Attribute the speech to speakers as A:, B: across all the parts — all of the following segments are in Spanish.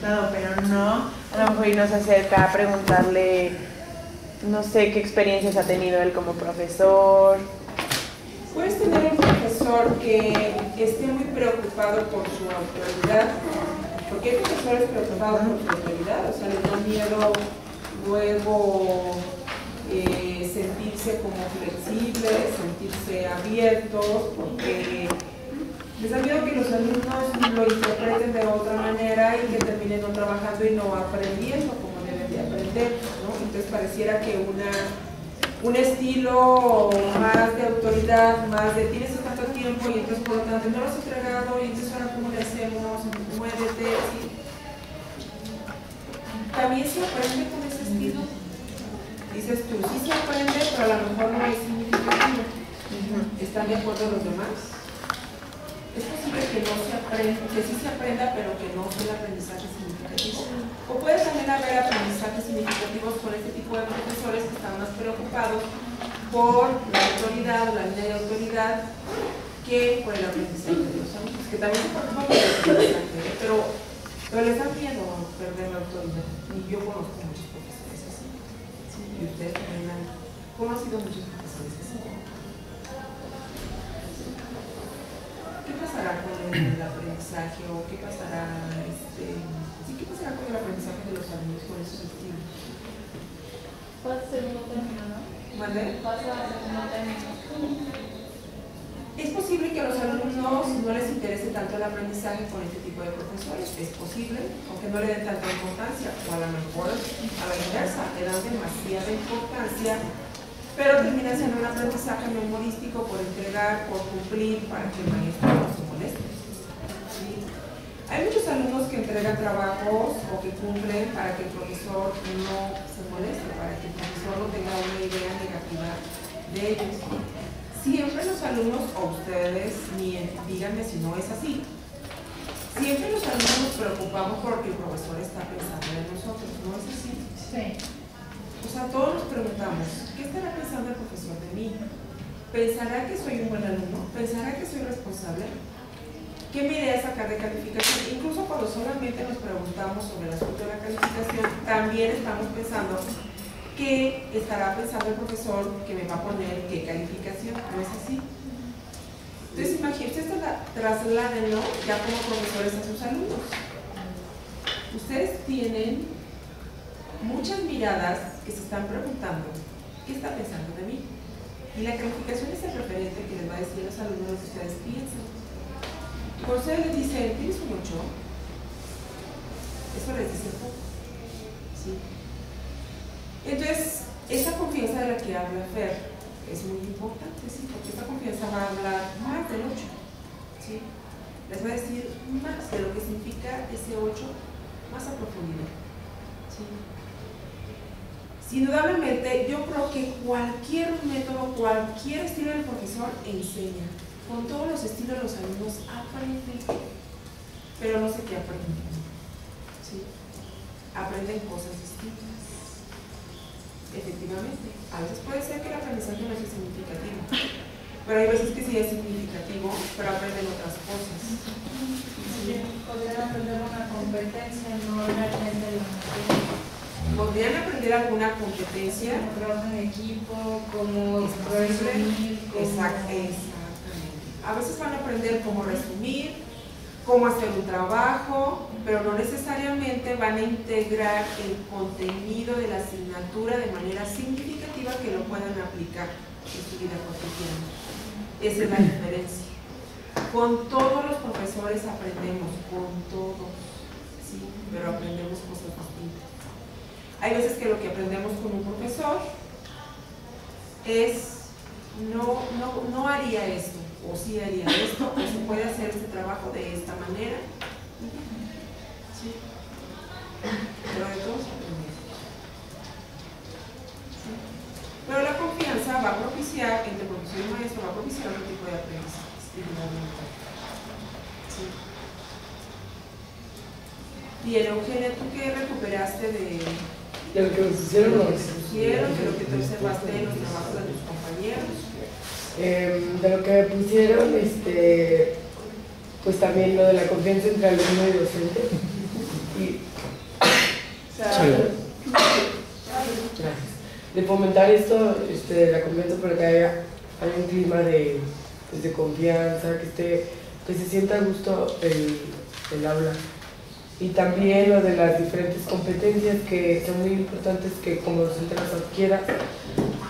A: contestado, pero no. A lo mejor nos acerca a preguntarle, no sé, qué experiencias ha tenido él como profesor.
B: Puedes tener un profesor que esté muy preocupado por su autoridad, porque hay profesores preocupados por su autoridad, o sea, les da miedo luego sentirse como flexibles, sentirse abiertos, porque les da miedo que los alumnos lo interpreten de otra manera y que terminen no trabajando y no aprendiendo como deben de aprender, ¿no? Entonces pareciera que un estilo más de autoridad, más de tienes tanto tiempo y entonces por lo tanto no lo has entregado y entonces ahora cómo le hacemos, muévete, ¿sí? También se aprende con ese estilo. Dices tú, sí se aprende, pero a lo mejor no es significativo. ¿Están de acuerdo los demás? Es posible que no se aprenda, que sí se aprenda, pero que no sea el aprendizaje significativo. O puede también haber aprendizajes significativos con este tipo de profesores que están más preocupados por la autoridad o la línea de autoridad que por el aprendizaje de los alumnos, que también se preocupan por el aprendizaje, pero les da miedo perder la autoridad. Y yo conozco muchos profesores así. Sí, y ustedes también han conocido muchos profesores así. ¿Qué pasará con el aprendizaje o qué pasará, qué pasará con el aprendizaje de los alumnos con esos estilos?
C: Pasa a segundo término, ¿no?
B: ¿Mande?
C: Pasa a segundo término.
B: Es posible que a los alumnos no les interese tanto el aprendizaje con este tipo de profesores, es posible, aunque no le den tanta importancia, o a lo mejor a la inversa, le dan demasiada importancia, pero termina siendo un aprendizaje memorístico por entregar, por cumplir, para que el maestro no se moleste. ¿Sí? Hay muchos alumnos que entregan trabajos o que cumplen para que el profesor no se moleste, para que el profesor no tenga una idea negativa de ellos. Siempre los alumnos, o ustedes, díganme si no es así, siempre los alumnos nos preocupamos porque el profesor está pensando en nosotros, ¿no es así?
C: Sí.
B: O sea, todos nos preguntamos, ¿qué estará pensando el profesor de mí? ¿Pensará que soy un buen alumno? ¿Pensará que soy responsable? ¿Qué me idea sacar de calificación? Incluso cuando solamente nos preguntamos sobre el asunto de la calificación, también estamos pensando ¿qué estará pensando el profesor que me va a poner qué calificación? ¿No es así? Entonces, imagínense, trasládenlo ya como profesores a sus alumnos. Ustedes tienen muchas miradas que se están preguntando ¿qué está pensando de mí? Y la calificación es el referente que les va a decir a los alumnos lo que ustedes piensan. Por ustedes les dicen, ¿tienes un 8? Eso les dice poco. ¿Sí? Entonces, esa confianza de la que habla Fer es muy importante, ¿sí? Porque esta confianza va a hablar más del 8, ¿sí? Les va a decir más de lo que significa ese 8 más a profundidad, ¿sí? Indudablemente, yo creo que cualquier método, cualquier estilo del profesor enseña. Con todos los estilos los alumnos aprenden, pero no sé qué aprenden, ¿sí? Aprenden cosas distintas. Efectivamente, a veces puede ser que el aprendizaje no sea significativo, pero hay veces que sí es significativo, pero aprenden otras cosas.
C: Podrían aprender una competencia, no realmente la materia.
B: Podrían aprender alguna competencia,
C: Como trabajo en equipo, como resumir.
B: Exactamente. A veces van a aprender cómo resumir, cómo hacer un trabajo, pero no necesariamente van a integrar el contenido de la asignatura de manera significativa que lo puedan aplicar en su vida cotidiana. Esa es la diferencia. Con todos los profesores aprendemos, con todos, ¿sí? Pero aprendemos cosas distintas. Hay veces que lo que aprendemos con un profesor es no haría esto, o sí haría esto, o se puede hacer este trabajo de esta manera. ¿Sí? Pero de todos aprendemos. ¿Sí? Pero la confianza va a propiciar, entre profesor y maestro, va a propiciar otro tipo de aprendizaje. ¿Sí? Bien, Eugenia, ¿tú qué recuperaste de
D: lo que nos hicieron
B: de lo que te observaste en los trabajos de tus compañeros?
D: De lo que me pusieron, pues también lo de la confianza entre alumno y docente. Y Gracias. De fomentar esto, la confianza para que haya un clima de confianza, que se sienta a gusto el aula. Y también lo de las diferentes competencias que son muy importantes que como docente las adquiera.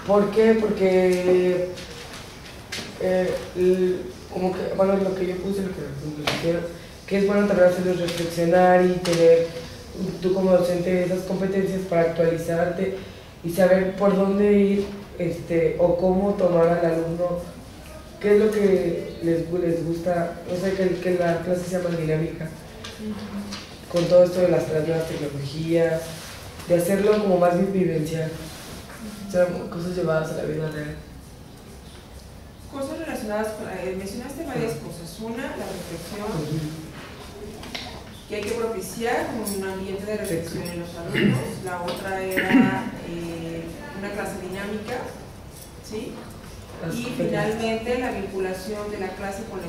D: ¿Por qué? Porque como que, bueno, lo que yo puse, lo que me pusieron, que es bueno también hacerlos reflexionar y tener tú como docente esas competencias para actualizarte y saber por dónde ir o cómo tomar al alumno, qué es lo que les gusta, no sé, que la clase sea más dinámica, con todo esto de las nuevas tecnologías, de hacerlo como más vivencial, o sea, cosas llevadas a la vida real.
B: Cosas relacionadas con, mencionaste varias cosas. Una, la reflexión, que hay que propiciar un ambiente de reflexión en los alumnos. La otra era una clase dinámica, ¿sí? Y finalmente la vinculación de la clase con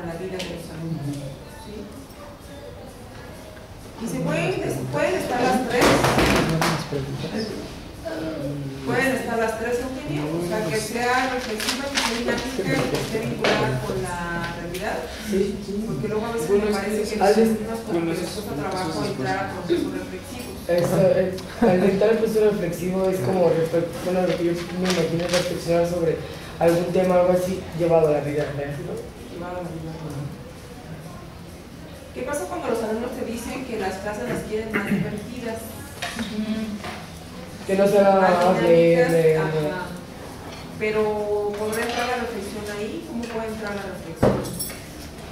B: la vida de los alumnos, ¿sí? Y se pueden estar las tres. Pueden estar las tres, Eugenio, o sea, que sea reflexiva, que sea dinámica y que esté vinculada con la realidad.
D: Sí.
B: Porque luego a veces me parece que los alumnos como que les cuesta trabajo entrar a procesos reflexivos.
D: Al entrar al proceso reflexivo es como, bueno, lo que yo me imagino es reflexionar sobre algún tema, algo así, llevado a la vida real, ¿no?
B: Llevado a la vida real. ¿Qué pasa cuando los alumnos te dicen que las clases las quieren más divertidas?
D: Que no sea nada más de...
B: Pero ¿podrá entrar la reflexión ahí? ¿Cómo puede entrar la reflexión?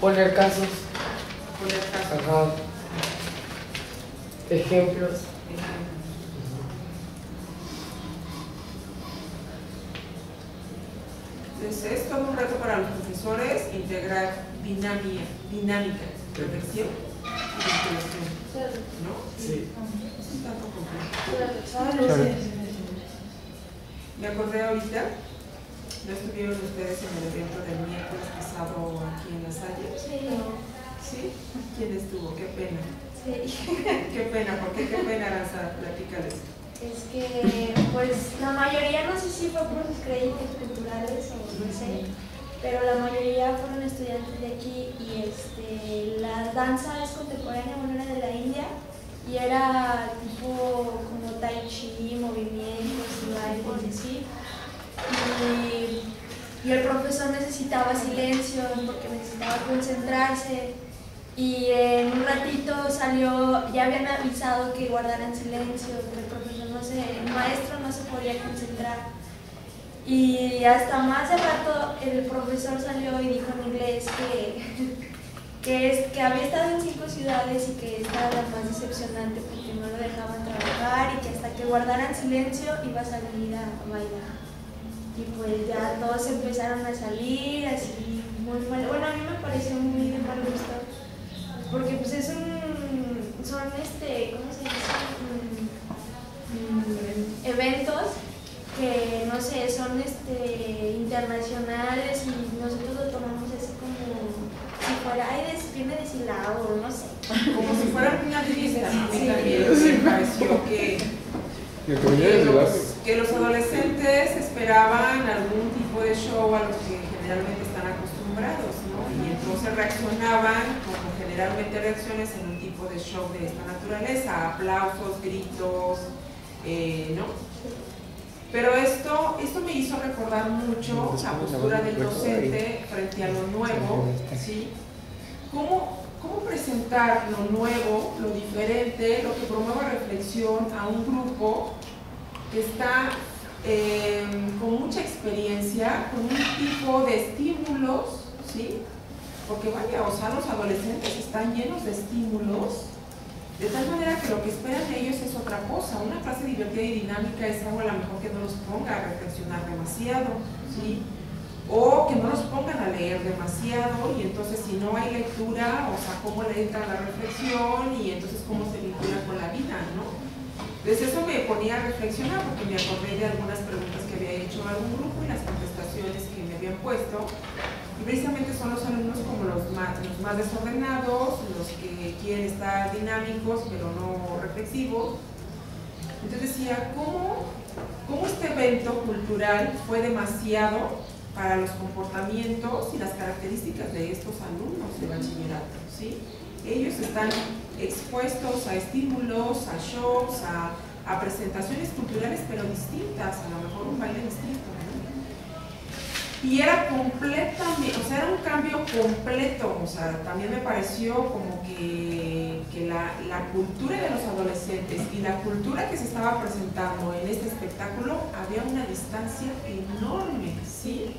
D: Poner casos.
B: Poner casos.
D: Ajá. Ejemplos.
B: Entonces es todo un reto para los profesores integrar dinámica, reflexión y vinculación, ¿no?
D: Sí.
B: Es un tanto complejo. Me acordé ahorita, ¿no estuvieron ustedes en el evento del miércoles pasado aquí en La Salle?
C: Sí.
B: ¿Sí? ¿Quién estuvo? Qué pena.
C: Sí.
B: Qué pena, ¿por qué? Qué pena, Aranza, platícales.
C: Es que, pues, la mayoría, no sé si fue por sus créditos culturales o no sé, pero la mayoría fueron estudiantes de aquí y la danza es contemporánea, bueno, era de la India y era tipo como tai chi, movimientos y bailes y así. Y el profesor necesitaba silencio porque necesitaba concentrarse. Y en un ratito salió, ya habían avisado que guardaran silencio, que el profesor el maestro no se podía concentrar. Y hasta más de rato el profesor salió y dijo en inglés que había estado en 5 ciudades y que esta era la más decepcionante porque no lo dejaban trabajar y que hasta que guardaran silencio iba a salir a bailar. Y pues ya todos empezaron a salir así muy mal. Bueno, a mí me pareció muy de mal gusto. Porque pues son ¿cómo se dice? Eventos que, no sé, son internacionales y nosotros lo tomamos así como si fuera, viene deshilado, no sé.
B: Como si fuera una fiesta, a mí
C: Sí.
B: también me pareció que los adolescentes esperaban algún tipo de show a lo que generalmente están acostumbrados, ¿no? Y entonces reaccionaban como generalmente reacciones en un tipo de show de esta naturaleza, aplausos, gritos, ¿no? Pero esto me hizo recordar mucho la postura del docente frente a lo nuevo, ¿sí? ¿Cómo presentar lo nuevo, lo diferente, lo que promueva reflexión a un grupo que está con mucha experiencia, con un tipo de estímulos, ¿sí? Porque vaya, o sea, los adolescentes están llenos de estímulos, de tal manera que lo que esperan de ellos es otra cosa. Una clase divertida y dinámica es algo a lo mejor que no los ponga a reflexionar demasiado, ¿sí? O que no los pongan a leer demasiado y entonces si no hay lectura, o sea, cómo le entra la reflexión y entonces cómo se vincula con la vida, ¿no? Entonces eso me ponía a reflexionar porque me acordé de algunas preguntas que había hecho algún grupo y las contestaciones que me habían puesto. Y precisamente son los alumnos como los más desordenados, los que quieren estar dinámicos pero no reflexivos, Entonces decía, ¿cómo este evento cultural fue demasiado para los comportamientos y las características de estos alumnos de bachillerato, ¿sí? Ellos están expuestos a estímulos, a shocks, a presentaciones culturales, pero distintas, a lo mejor un baile distinto, ¿no? Y era completamente, o sea, era un cambio completo, o sea, también me pareció como que la cultura de los adolescentes y la cultura que se estaba presentando en este espectáculo había una distancia enorme, ¿sí?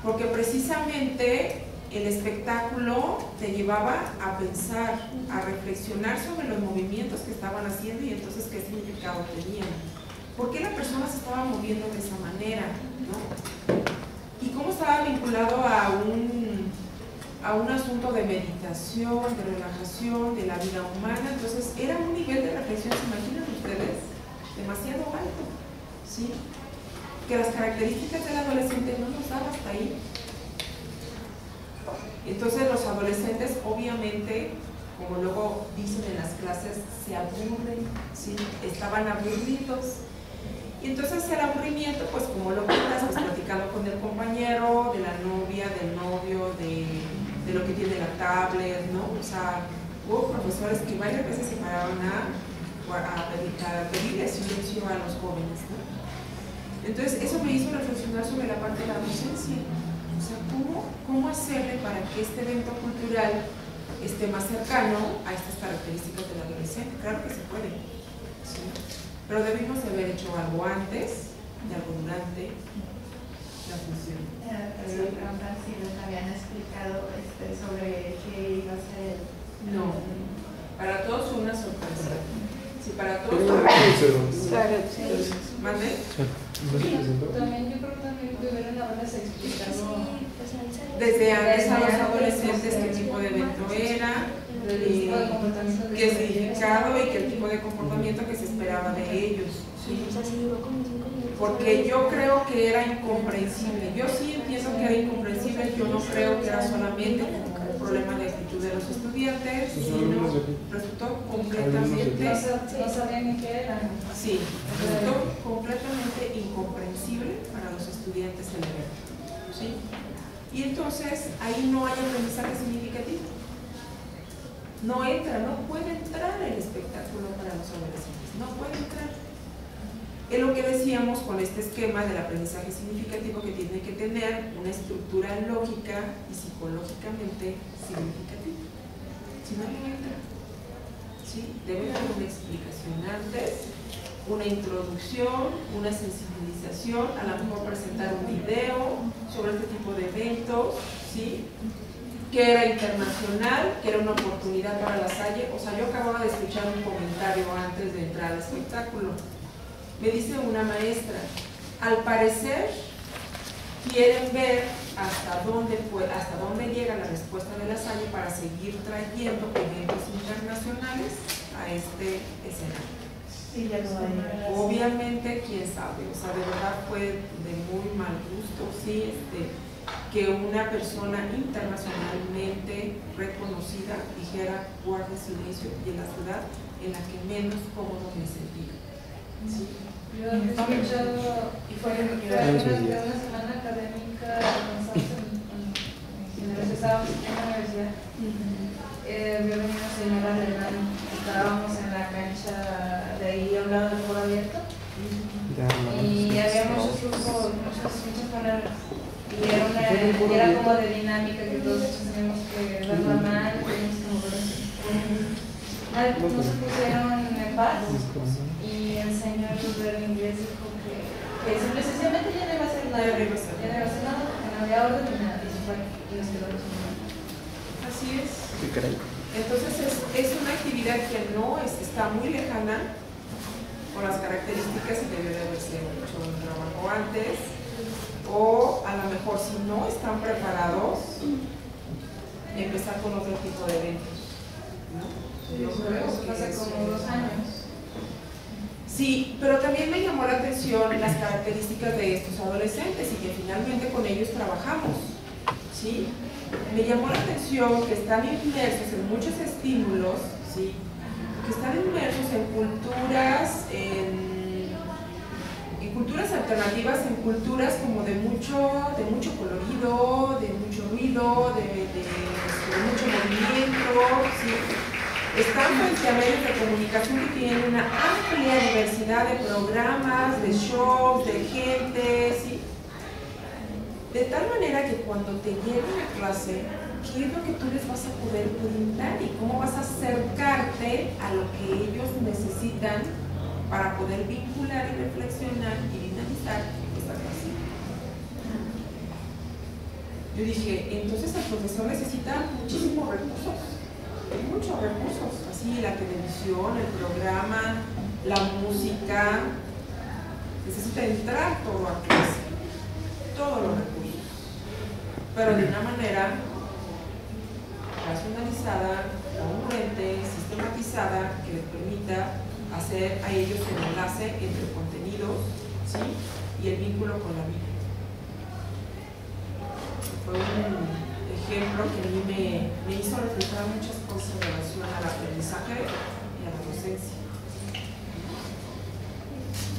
B: Porque precisamente el espectáculo te llevaba a pensar, a reflexionar sobre los movimientos que estaban haciendo y entonces qué significado tenían. ¿Por qué la persona se estaba moviendo de esa manera, ¿no? Y cómo estaba vinculado a un asunto de meditación, de relajación, de la vida humana. Entonces era un nivel de reflexión, ¿se imaginan ustedes? Demasiado alto, ¿sí? Que las características del adolescente no nos daban hasta ahí. Entonces los adolescentes obviamente, como luego dicen en las clases, se aburren, ¿sí? Estaban aburridos. Y entonces el aburrimiento, pues como lo que estás platicando con el compañero, de la novia, del novio, de lo que tiene la tablet, ¿no? O sea, hubo profesores que varias veces se paraban a pedirle silencio a los jóvenes, ¿no? Entonces eso me hizo reflexionar sobre la parte de la docencia. O sea, ¿cómo hacerle para que este evento cultural esté más cercano a estas características del adolescente? Claro que se puede, ¿sí? Pero debimos de haber hecho algo antes y algo durante la función.
E: Si les habían explicado sobre qué iba a ser.
B: No, para todos fue una sorpresa. Sí, para todos. ¿Mande?
E: También yo creo que también debieron haberles explicado
B: Desde antes a los adolescentes qué tipo de evento era, qué significado y qué tipo de comportamiento que se esperaba de ellos, ¿sí? Porque yo creo que era incomprensible. Yo sí entiendo que era incomprensible. Yo no creo que era solamente como un problema de actitud de los estudiantes, sino resultó completamente,
E: no sabían ni qué era.
B: sí, resultó completamente incomprensible para los estudiantes el evento, ¿sí? Y entonces ahí no hay aprendizaje significativo. No entra, no puede entrar el espectáculo para los adolescentes, no puede entrar. Es lo que decíamos con este esquema del aprendizaje significativo, que tiene que tener una estructura lógica y psicológicamente significativa. Si no, no entra. ¿Sí? Debe haber una explicación antes, una introducción, una sensibilización, a lo mejor presentar un video sobre este tipo de eventos, ¿sí? Que era internacional, que era una oportunidad para La Salle. O sea, yo acababa de escuchar un comentario antes de entrar al espectáculo. Me dice una maestra, al parecer quieren ver hasta dónde llega la respuesta de La Salle para seguir trayendo eventos internacionales a este escenario.
A: Sí, ya lo hay.
B: Obviamente, quién sabe, o sea, de verdad fue de muy mal gusto, sí, que una persona internacionalmente reconocida dijera guarde silencio, y en la ciudad en la que menos cómodo me sentía. ¿Sí?
E: Yo he escuchado, y fue una semana académica, estábamos en la universidad, vio venir una señora alemana, estábamos en la cancha de ahí a un lado del foro abierto, y había muchos grupos, muchas palabras. Y era como de dinámica que todos teníamos que ver la mano, no se pusieron en paz, y el señor del inglés dijo que sencillamente ya no iba a hacer nada, que no había orden ni nada, y se fue, y nos quedó resumiendo.
B: Así es. Entonces es una actividad que no está muy lejana por las características y debió de haberse hecho un trabajo antes. O a lo mejor, si no están preparados, empezar con otro tipo de eventos, ¿no? Yo creo
E: Eso
B: que
E: hace como 2 años.
B: Sí, pero también me llamó la atención las características de estos adolescentes y que finalmente con ellos trabajamos, ¿sí? Me llamó la atención que están inmersos en muchos estímulos, ¿sí? Que están inmersos en culturas, en alternativas en culturas como de mucho colorido, de mucho ruido, de mucho movimiento, ¿sí? Están frente a medios de comunicación que tienen una amplia diversidad de programas, de shows, de gente, ¿sí? De tal manera que cuando te lleguen a clase, ¿qué es lo que tú les vas a poder brindar y cómo vas a acercarte a lo que ellos necesitan para poder vincular y reflexionar y dinamizar esta clase? Yo dije, entonces el profesor necesita muchísimos recursos. Muchos recursos, así la televisión, el programa, la música, necesita entrar todo a clase, todos los recursos, pero de una manera racionalizada, congruente, sistematizada, que les permita hacer a ellos el enlace entre contenidos, ¿sí? Y el vínculo con la vida. Fue un ejemplo que a mí me hizo reflejar muchas cosas en relación al aprendizaje y a la docencia.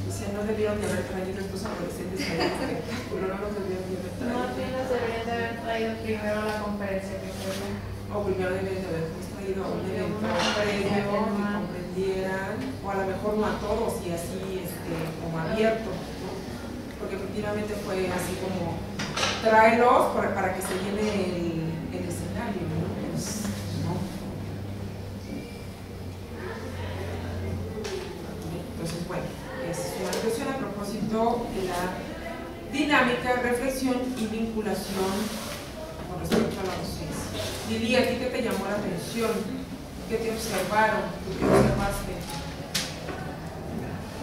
B: O sea, no debieron de haber traído estos adolescentes a este espectáculo, no los debieron de haber traído.
E: No, apenas deberían de haber traído primero la conferencia que fue.
B: O primero deben de habernos traído a un evento previo que comprendieran, o a lo mejor no a todos y así como abierto, ¿no? Porque efectivamente fue así como tráelos para que se llene el escenario, ¿no? Pues, ¿no? Entonces, bueno, es una reflexión a propósito de la dinámica, reflexión y vinculación con respecto a la docencia. Lili, ¿a ti qué te llamó la atención? ¿Qué te observaron? ¿Qué observaste?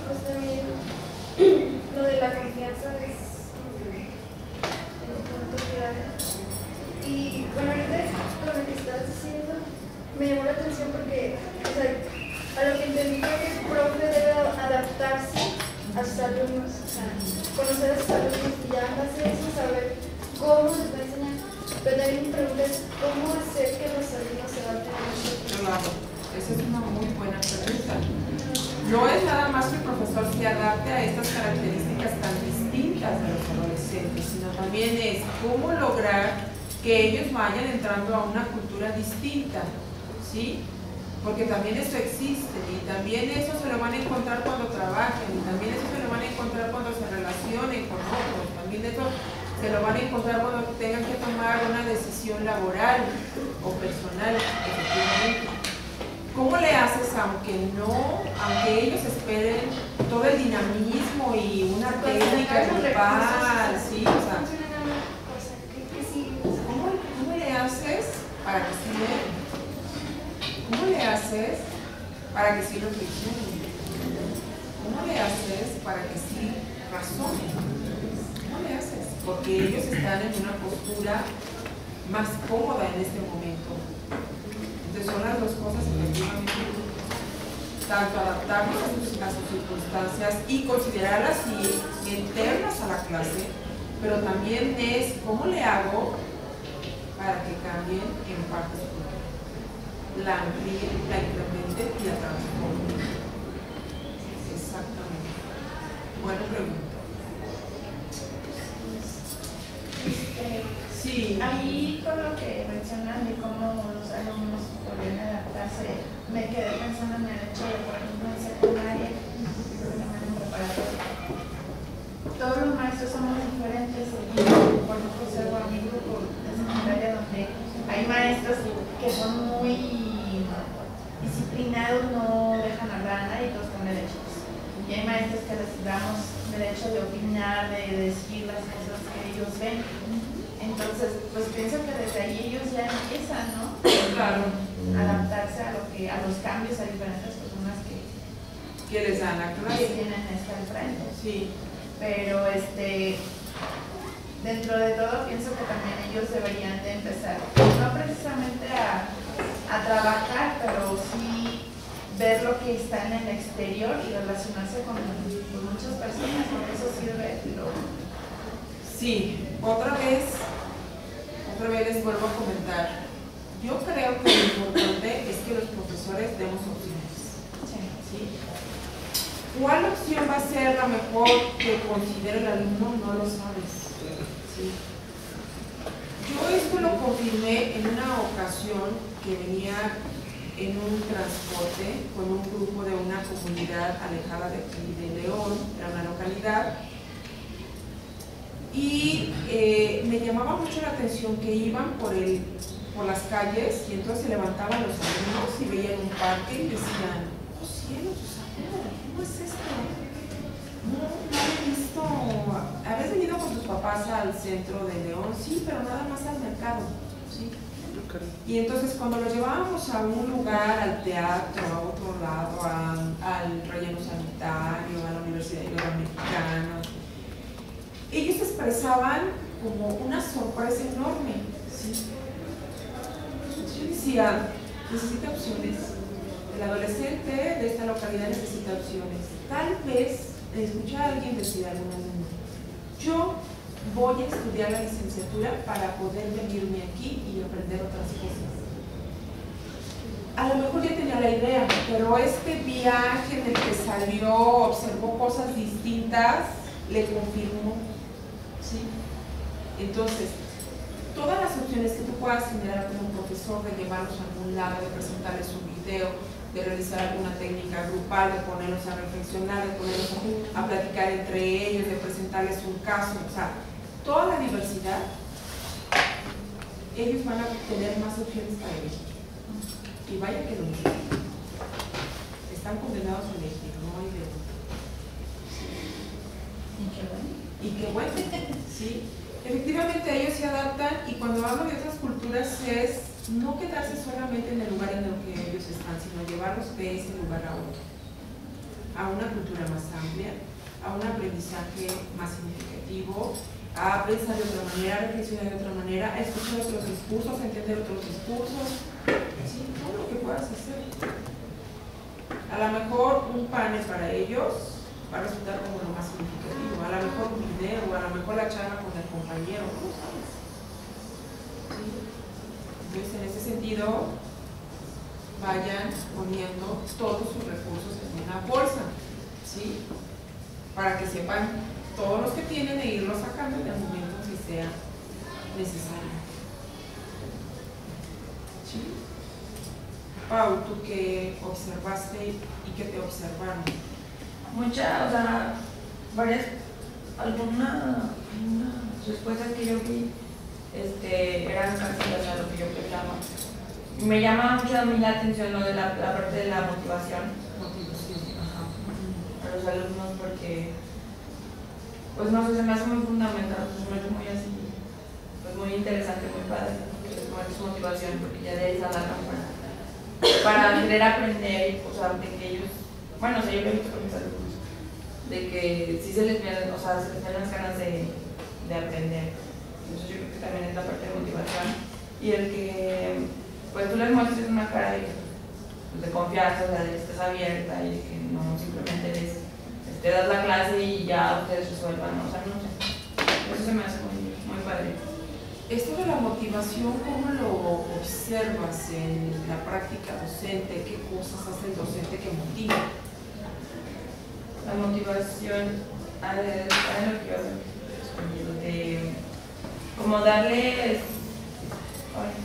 C: Pues también lo de la confianza es un punto clave. Y bueno, ahorita con lo que estás diciendo me llamó la atención porque, o sea, a lo que entendí creo que el profe debe adaptarse a sus alumnos, o sea, conocer a sus alumnos y ya en base a eso saber cómo les va a enseñar. Pero también mi pregunta es cómo hacer que los alumnos se adapten a nosotros.
B: Claro, esa es una muy buena pregunta. No es nada más que el profesor se adapte a estas características tan distintas de los adolescentes, sino también es cómo lograr que ellos vayan entrando a una cultura distinta, ¿sí? Porque también eso existe y también eso se lo van a encontrar cuando trabajen y también eso se lo van a encontrar cuando se relacionen con otros, también eso se lo van a encontrar cuando tengan que tomar una decisión laboral o personal, efectivamente. ¿Cómo le haces aunque ellos esperen todo el dinamismo y una técnica grupal, ¿sí? O sea, ¿cómo le haces para que sí lean? ¿Cómo le haces para que sí reflexionen? ¿Cómo le haces para que sí razonen? ¿Cómo le haces? Porque ellos están en una postura más cómoda en este momento. Entonces son las dos cosas efectivamente, tanto adaptarnos a sus circunstancias y considerarlas internas a la clase, pero también es cómo le hago para que cambien en parte su cultura, la amplíen, la incrementen y la transformen. Exactamente. Buena pregunta. Sí.
E: Ahí con lo que mencionan de cómo los alumnos podrían adaptarse, me quedé pensando en el hecho de, por ejemplo, en secundaria, todos los maestros somos diferentes. Por ejemplo, observo a mi grupo de secundaria donde hay maestros que son muy disciplinados, no dejan hablar a nadie, todos con derechos. Y hay maestros que les damos derecho de opinar, de decir las cosas que ellos ven. Entonces, pues pienso que desde ahí ellos ya empiezan, ¿no?
B: Claro.
E: Adaptarse a los cambios a diferentes personas que
B: les dan la clase.
E: Que tienen esto al frente.
B: Sí.
E: Pero dentro de todo pienso que también ellos deberían de empezar, no precisamente a trabajar, pero sí ver lo que está en el exterior y relacionarse con muchas personas, porque eso sirve.
B: Sí, otra vez les vuelvo a comentar. Yo creo que lo importante es que los profesores demos opciones. ¿Sí? ¿Cuál opción va a ser la mejor que considere el alumno? No lo sabes. ¿Sí? Yo esto lo confirmé en una ocasión que venía en un transporte con un grupo de una comunidad alejada de aquí de León, era una localidad, y me llamaba mucho la atención que iban por las calles y entonces se levantaban los alumnos y veían un parque y decían, oh cielos, ¿cómo es esto? No he visto, ¿habías venido con tus papás al centro de León? Sí, pero nada más al mercado, ¿sí? Y entonces cuando los llevábamos a un lugar, al teatro, a otro lado, al relleno sanitario, a la Universidad Iberoamericana, ellos expresaban como una sorpresa enorme, ¿sí? Yo decía, necesita opciones. El adolescente de esta localidad necesita opciones. Tal vez escuchar a alguien decir a algún alumno, yo voy a estudiar la licenciatura para poder venirme aquí y aprender otras cosas. A lo mejor ya tenía la idea, pero este viaje en el que salió, observó cosas distintas, le confirmó. ¿Sí? Entonces, todas las opciones que tú puedas generar como profesor, de llevarlos a algún lado, de presentarles un video, de realizar alguna técnica grupal, de ponerlos a reflexionar, de ponerlos a platicar entre ellos, de presentarles un caso, o sea, toda la diversidad, ellos van a tener más opciones para elegir. Y vaya que lo necesitan. Están condenados a elegir, no hay de otro. Y qué bueno, ¿sí? Efectivamente ellos se adaptan, y cuando hablo de otras culturas es no quedarse solamente en el lugar en el que ellos están, sino llevarlos de ese lugar a otro, a una cultura más amplia, a un aprendizaje más significativo, a pensar de otra manera, a reflexionar de otra manera, a escuchar otros discursos, a entender otros discursos, ¿sí? Todo lo que puedas hacer. A lo mejor un panel para ellos va a resultar como lo más significativo, a lo mejor un video, a lo mejor la charla con el compañero, no lo sabes. ¿Sí? Entonces, en ese sentido, vayan poniendo todos sus recursos en una bolsa, ¿sí? Para que sepan todos los que tienen e irlos sacando en el momento que sea necesario. ¿Sí? Pau, ¿tú qué observaste y qué te observaron?
F: Algunas respuestas que yo vi eran casi a lo que yo pensaba. Me llama mucho a mí la atención lo de la parte de la motivación. Ajá. A los alumnos, porque pues no sé, se me hace muy fundamental, se me hace muy así, pues muy interesante, muy padre, su motivación, porque ya de ahí se agarran para querer aprender, o sea, de que ellos, bueno, o sea, yo lo he visto con mis alumnos, de que sí se les vienen, o sea, se les vienen las ganas de aprender. Entonces yo creo que también es la parte de motivación, y el que pues tú les muestres una cara de confianza, o sea, de que estés abierta y de que no simplemente te das la clase y ya ustedes resuelvan, o sea, no sé, eso se me hace muy, muy padre.
B: Esto de la motivación, ¿cómo lo observas en la práctica docente? ¿Qué cosas hace el docente que motiva?
F: La motivación, a lo que yo respondido, de como darles,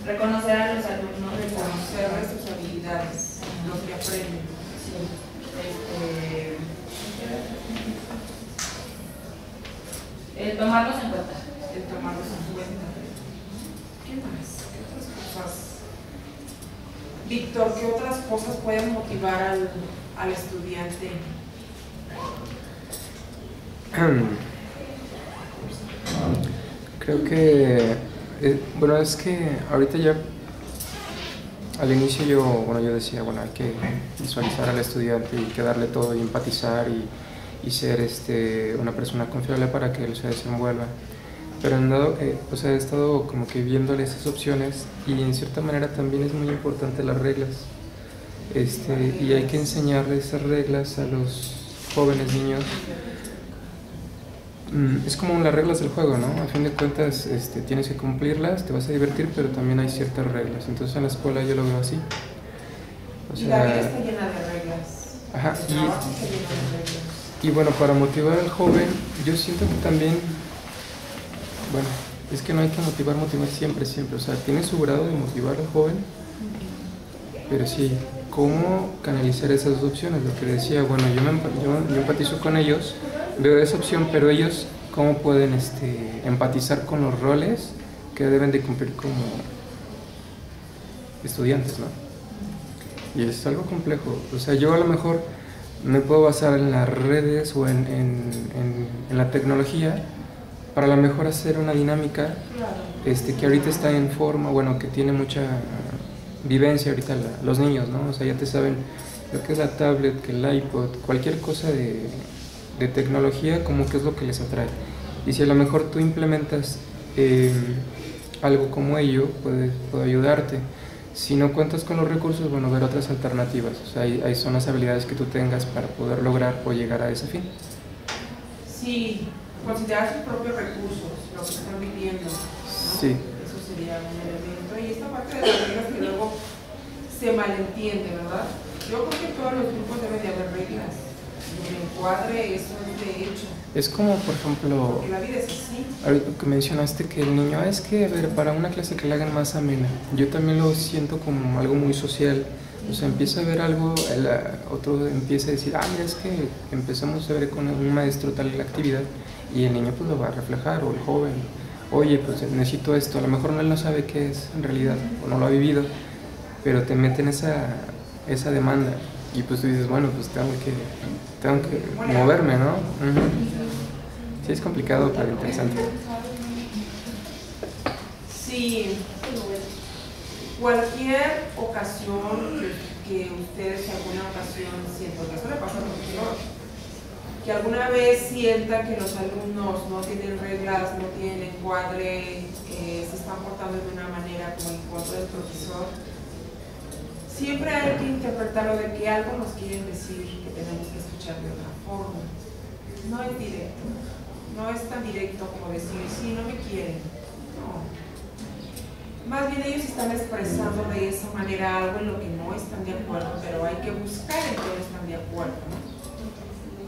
F: reconocer a los alumnos,
B: Reconocer sus habilidades, lo que aprenden.
F: Sí. El tomarlos en cuenta.
B: El tomarlos en cuenta. ¿Qué más? ¿Qué otras cosas? Víctor, ¿qué otras cosas pueden motivar al estudiante?
G: Creo que, bueno, es que ahorita ya, al inicio yo decía, bueno, hay que visualizar al estudiante y que darle todo y empatizar y ser una persona confiable para que él se desenvuelva. Pero en dado que, o sea, he estado como que viéndole esas opciones, y en cierta manera también es muy importante las reglas. Y hay que enseñarle esas reglas a los jóvenes niños. Es como las reglas del juego, ¿no? A fin de cuentas tienes que cumplirlas, te vas a divertir, pero también hay ciertas reglas. Entonces en la escuela yo lo veo así. O sea,
B: y la vida está llena de reglas.
G: Ajá, y bueno, para motivar al joven, yo siento que también, bueno, es que no hay que motivar siempre, o sea, tiene su grado de motivar al joven, pero sí, ¿cómo canalizar esas dos opciones? Lo que decía, bueno, yo empatizo con ellos, veo esa opción, pero ellos, ¿cómo pueden empatizar con los roles que deben de cumplir como estudiantes, ¿no? Y es algo complejo, o sea, yo a lo mejor me puedo basar en las redes o en la tecnología para a lo mejor hacer una dinámica que ahorita está en forma, bueno, que tiene mucha vivencia ahorita los niños, ¿no? O sea, ya te saben lo que es la tablet, que el iPod, cualquier cosa de tecnología, como que es lo que les atrae. Y si a lo mejor tú implementas algo como ello, puede ayudarte. Si no cuentas con los recursos, bueno, ver otras alternativas. O sea, ahí son las habilidades que tú tengas para poder lograr o llegar a ese fin.
B: Sí, considerar sus propios recursos, lo que están viviendo, ¿no?
G: Sí.
B: Eso sería un elemento. Y esta parte de las reglas que luego se malentiende, ¿verdad? Yo creo que en todos los grupos debe de haber reglas. El encuadre, eso es de hecho.
G: Es como, por ejemplo,
B: porque la vida es así.
G: Ahorita que mencionaste que el niño, es que, a ver, para una clase que la hagan más amena, yo también lo siento como algo muy social. O sea, empieza a ver algo, otro empieza a decir, mira, es que empezamos a ver con un maestro tal la actividad, y el niño pues lo va a reflejar, o el joven, oye, pues necesito esto, a lo mejor él no sabe qué es en realidad, o no lo ha vivido, pero te meten esa demanda, y pues tú dices, bueno, pues tengo que moverme, ¿no? Sí, es complicado, pero interesante.
B: Sí, cualquier ocasión que ustedes en alguna ocasión sientan, porque eso le pasa a los profesores, que alguna vez sientan que los alumnos no tienen reglas, no tienen encuadre, se están portando de una manera como en contra del profesor, siempre hay que interpretarlo de que algo nos quieren decir que tenemos que escuchar de otra forma. No es directo, no es tan directo como decir, sí, no me quieren, no. Más bien ellos están expresando de esa manera algo en lo que no están de acuerdo, pero hay que buscar en qué no están de acuerdo, ¿no?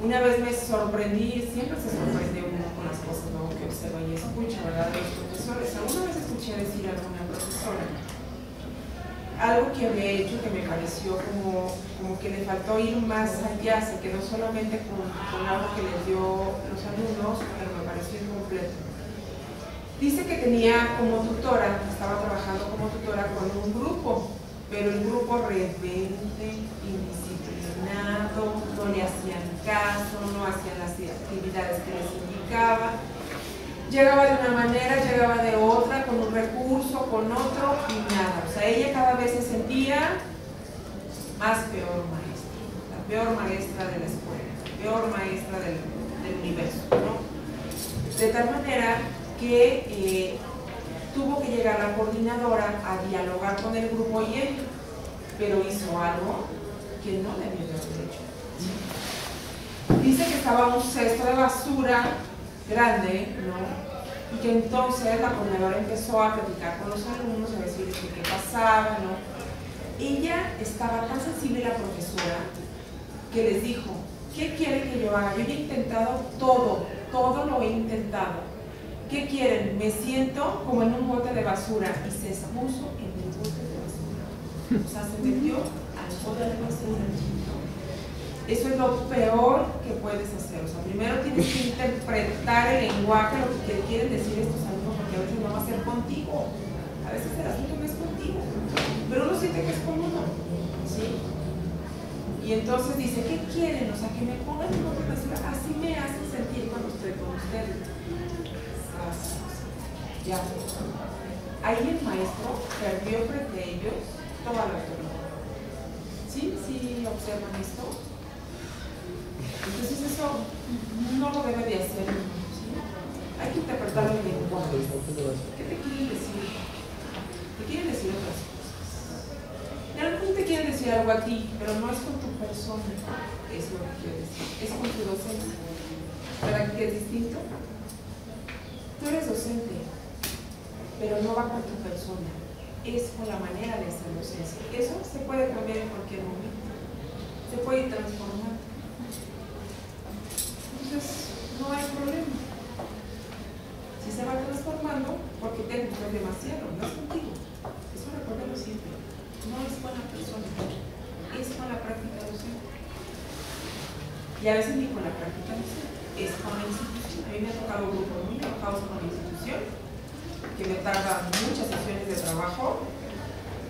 B: Una vez me sorprendí, siempre se sorprende uno con las cosas, ¿no?, que observa y escucha, ¿verdad?, de los profesores. Alguna vez escuché decir a alguna profesora algo que había hecho que me pareció como que le faltó ir más allá, se quedó solamente con algo que les dio los alumnos, pero me pareció incompleto. Dice que tenía como tutora, estaba trabajando como tutora con un grupo, pero el grupo rebelde, indisciplinado, no le hacían caso, no hacían las actividades que les indicaba. Llegaba de una manera, llegaba de otra, con un recurso, con otro y nada. O sea, ella cada vez se sentía peor maestra, la peor maestra de la escuela, la peor maestra del universo, ¿no? De tal manera que tuvo que llegar la coordinadora a dialogar con el grupo y él, pero hizo algo que no debió de haber hecho. Dice que estaba un cesto de basura grande, ¿no? Y que entonces la coordinadora empezó a platicar con los alumnos, a decirles qué pasaba, ¿no? Ella estaba tan sensible, la profesora, que les dijo, ¿qué quieren que yo haga? Yo he intentado todo lo he intentado. ¿Qué quieren? Me siento como en un bote de basura, y se expuso en el bote de basura. O sea, se metió al bote de basura. Eso es lo peor que puedes hacer. O sea, primero tienes que interpretar el lenguaje, lo que quieren decir estos alumnos, porque a veces no va a ser contigo. A veces el asunto no es contigo, pero uno siente que es con uno, ¿sí? Y entonces dice, ¿qué quieren? O sea, que me pongan en bote de basura. Así me hacen sentir cuando estoy con ustedes. Ya. Ahí el maestro perdió frente a ellos toda la autoridad. ¿Sí? ¿Sí observan esto? Entonces eso no lo debe de hacer, ¿sí? Hay que interpretar el lenguaje. ¿Qué te quieren decir? Te quieren decir otras cosas. En algún te quieren decir algo a ti, pero no es con tu persona. Es lo que quiero decir. Es con tu docencia. ¿Verdad que es distinto? Tú eres docente, pero no va con tu persona. Es con la manera de hacer docencia. Eso se puede cambiar en cualquier momento. Se se puede ir transformando. Entonces, no hay problema. Si se va transformando, porque te gustas demasiado, no es contigo. Eso recuérdalo siempre. No es con la persona, es con la práctica docente. Y a veces ni con la práctica docente, es con la institución. A mí me ha tocado grupos muy trabajados con la institución, que me tardan muchas sesiones de trabajo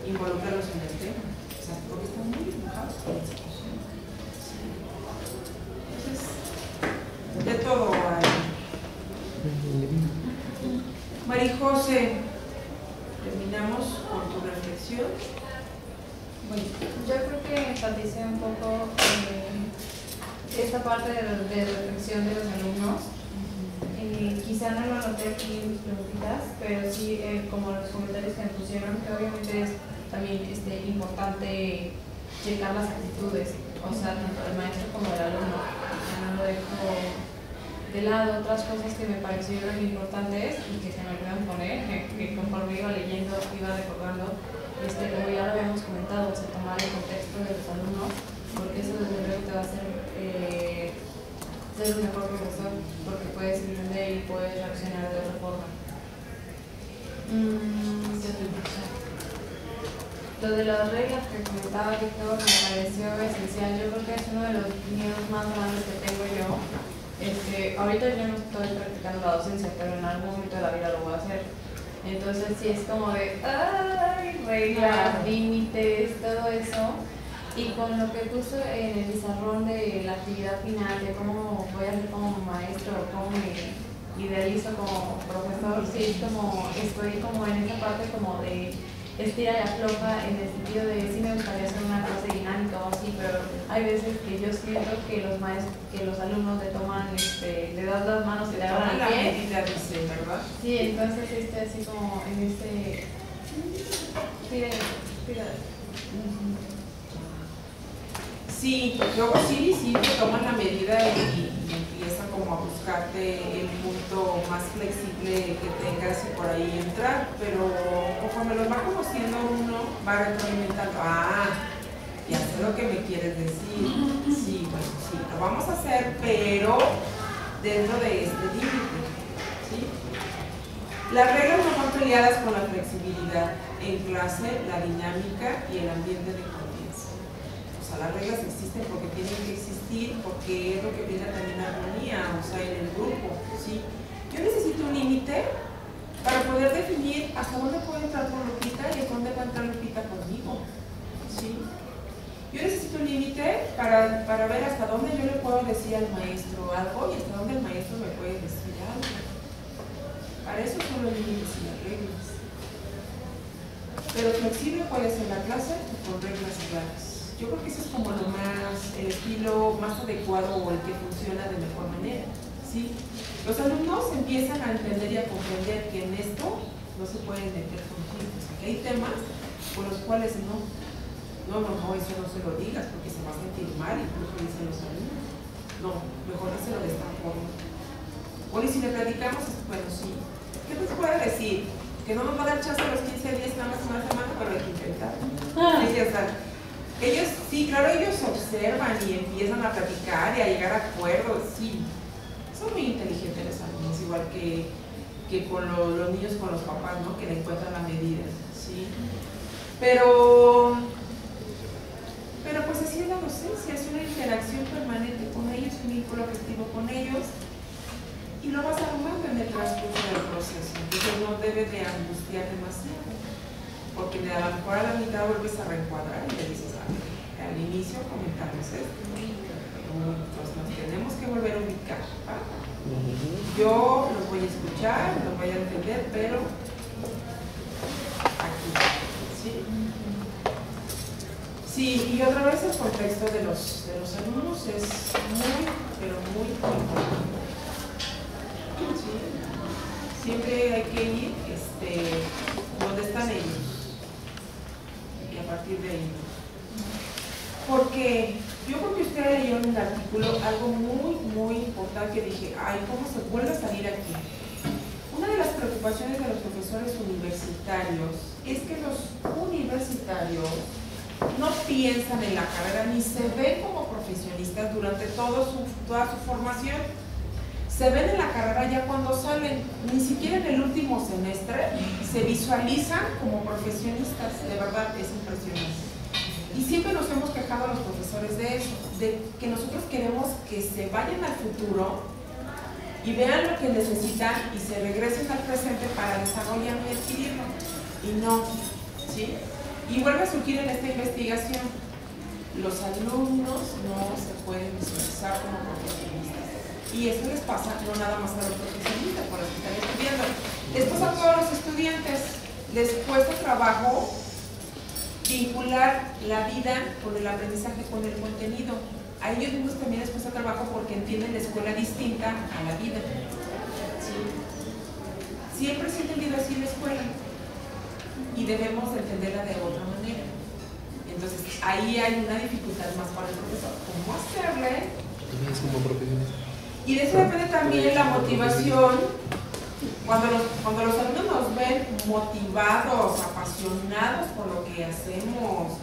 B: involucrarlos en el tema. O sea, porque están muy enojados con la institución. Sí. Entonces, de todo hay. María José, terminamos con tu reflexión.
E: Bueno, yo creo que enfaticé un poco esta parte de reflexión de los alumnos. Quizá no lo noté aquí en mis preguntitas, pero sí como los comentarios que me pusieron, que obviamente es también importante checar las actitudes, o sea, tanto del maestro como del alumno. No lo dejo de lado. Otras cosas que me parecieron importantes y que se me olvidaron poner, que conforme iba leyendo, iba recordando, como ya lo habíamos comentado, se tomar el contexto de los alumnos, porque eso desde luego te va a hacer ser un mejor profesor, porque puedes entender y puedes reaccionar de otra forma. Lo de las reglas que comentaba Víctor me pareció esencial. Yo creo que es uno de los miedos más grandes que tengo yo. Ahorita yo no estoy practicando la docencia, pero en algún momento de la vida lo voy a hacer. Entonces sí es como de reglas, límites, todo eso. Y con lo que puse en el pizarrón de la actividad final, de cómo voy a ser como maestro, cómo me idealizo como profesor, sí es como, estoy como en esa parte como de estira y afloja, en el sentido de sí me gustaría hacer una clase dinámica o así, pero hay veces que yo siento que los maestros, que los alumnos le toman, le das las manos y le agarran el pie.
B: ¿Verdad?
E: Sí, entonces así como en tira.
B: Sí, luego sí te toman la medida y empiezan como a buscarte el punto más flexible que tengas y por ahí entrar, pero conforme los va conociendo uno, va retroalimentando, ya sé lo que me quieres decir, sí, bueno, sí, lo vamos a hacer, pero dentro de este límite, ¿sí? Las reglas no van peleadas con la flexibilidad en clase, la dinámica y el ambiente de confianza. O sea, las reglas existen porque tienen que existir, porque es lo que brinda también armonía, o sea, en el grupo, ¿sí? Yo necesito un límite para poder definir hasta dónde puedo entrar con Lupita y hasta dónde va a entrar Lupita conmigo, ¿sí? Yo necesito un límite para ver hasta dónde yo le puedo decir al maestro algo y hasta dónde el maestro me puede decir algo. Para eso son los límites y las reglas. Pero flexible puede ser la clase con reglas claras. Yo creo que eso es como el estilo más adecuado o el que funciona de mejor manera, ¿sí? Los alumnos empiezan a entender y a comprender que en esto no se pueden meter conflictos, que hay temas por los cuales no, eso no se lo digas porque se va a sentir mal, incluso dicen los alumnos. No, mejor díselo de esta forma. O y si le platicamos, bueno, sí. ¿Qué les puedo decir? Que no nos va a dar chance a los 15 días, nada más una semana, pero hay que intentar. Sí, ya está. Ellos, sí, claro, ellos observan y empiezan a platicar y a llegar a acuerdos, sí. Son muy inteligentes los alumnos, igual que con los niños con los papás, ¿no? Que le encuentran la medida, ¿sí? Pero pues así es la docencia, es una interacción permanente con ellos, un vínculo afectivo con ellos, y lo vas armando en el transcurso del proceso. Entonces no debe de angustiar demasiado, porque a lo mejor a la mitad vuelves a reencuadrar y le dices, al inicio comentamos esto, entonces nos tenemos que volver a ubicar, ¿va? Yo los voy a escuchar, los voy a entender, pero aquí, ¿sí? Sí, y otra vez el contexto de los alumnos es muy, pero muy importante. ¿Sí? Siempre hay que ir donde están ellos y a partir de ahí. Porque yo creo que usted leyó en el artículo algo muy, muy importante que dije, ¿cómo se vuelve a salir aquí? Una de las preocupaciones de los profesores universitarios es que los universitarios no piensan en la carrera ni se ven como profesionistas durante toda su formación. Se ven en la carrera ya cuando salen, ni siquiera en el último semestre se visualizan como profesionistas, de verdad es impresionante. Y siempre nos hemos quejado a los profesores de eso, de que nosotros queremos que se vayan al futuro y vean lo que necesitan y se regresen al presente para desarrollarlo y adquirirlo. Y no, ¿sí? Y vuelve a surgir en esta investigación, los alumnos no se pueden visualizar como profesionistas. Y eso les pasa no nada más a los profesionistas, por los que están estudiando. Después a todos los estudiantes les cuesta trabajo vincular la vida con el aprendizaje, con el contenido. A ellos mismos también les cuesta trabajo porque entienden la escuela distinta a la vida. ¿Sí? Siempre se ha entendido así la escuela y debemos de entenderla de otra manera. Entonces ahí hay una dificultad más para el profesor. ¿Cómo hacerle? Y de eso depende también la motivación. Cuando los alumnos nos ven motivados, apasionados por lo que hacemos,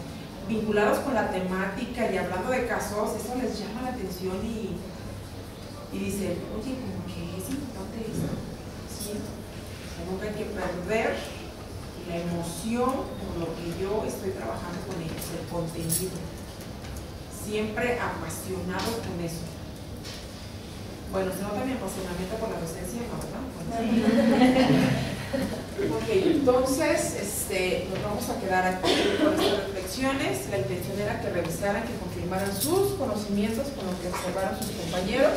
B: vinculados con la temática y hablando de casos, eso les llama la atención y dicen, oye, como que es importante esto, ¿sí? Nunca hay que perder la emoción por lo que yo estoy trabajando con ellos, el contenido. Siempre apasionados con eso. Bueno, se nota mi apasionamiento por la docencia, ¿no? Ok, entonces nos vamos a quedar aquí con estas reflexiones. La intención era que revisaran, que confirmaran sus conocimientos con lo que observaron sus compañeros.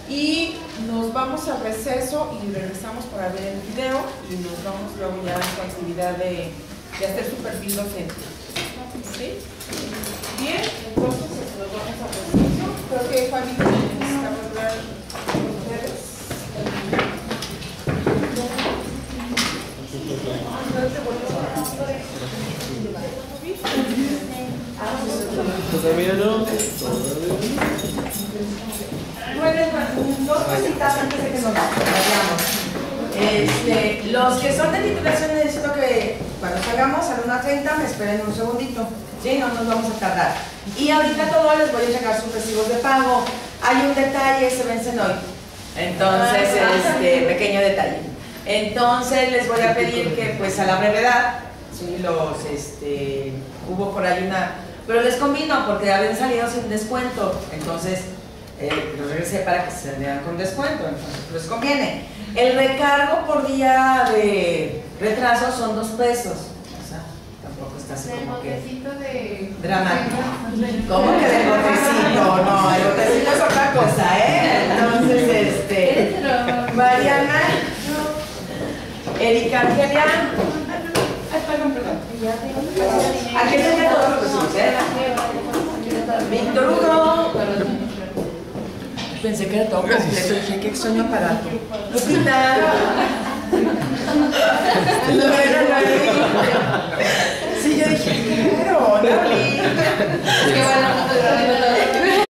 B: Y nos vamos al receso y regresamos para ver el video y nos vamos luego ya a su actividad de hacer su perfil docente. ¿Sí? Bien, entonces nos vamos al receso. Creo que Fabi necesita hablar con ustedes.
H: Bueno, dos cositas antes de que nos vayamos. Los que son de titulación necesito que cuando salgamos a las 1:30 me esperen un segundito. Sí, no nos vamos a tardar. Y ahorita todos les voy a entregar sus recibos de pago. Hay un detalle, se vencen hoy. Entonces, pequeño detalle. Entonces les voy a pedir que pues a la brevedad, sí, hubo por ahí una, pero les convino porque habían salido sin descuento, entonces los regresé para que se vean con descuento, entonces les conviene. El recargo por día de retraso son 2 pesos, o sea, tampoco está así como que dramático. ¿Cómo que del botecito? No, el botecito es otra cosa, ¿eh? Entonces, Mariana, Erika, Angelia, perdón. Aquí tenía todos los recursos, ¿eh? Víctor Hugo. Pensé que era todo completo, dije, qué extraño aparato. Lupita.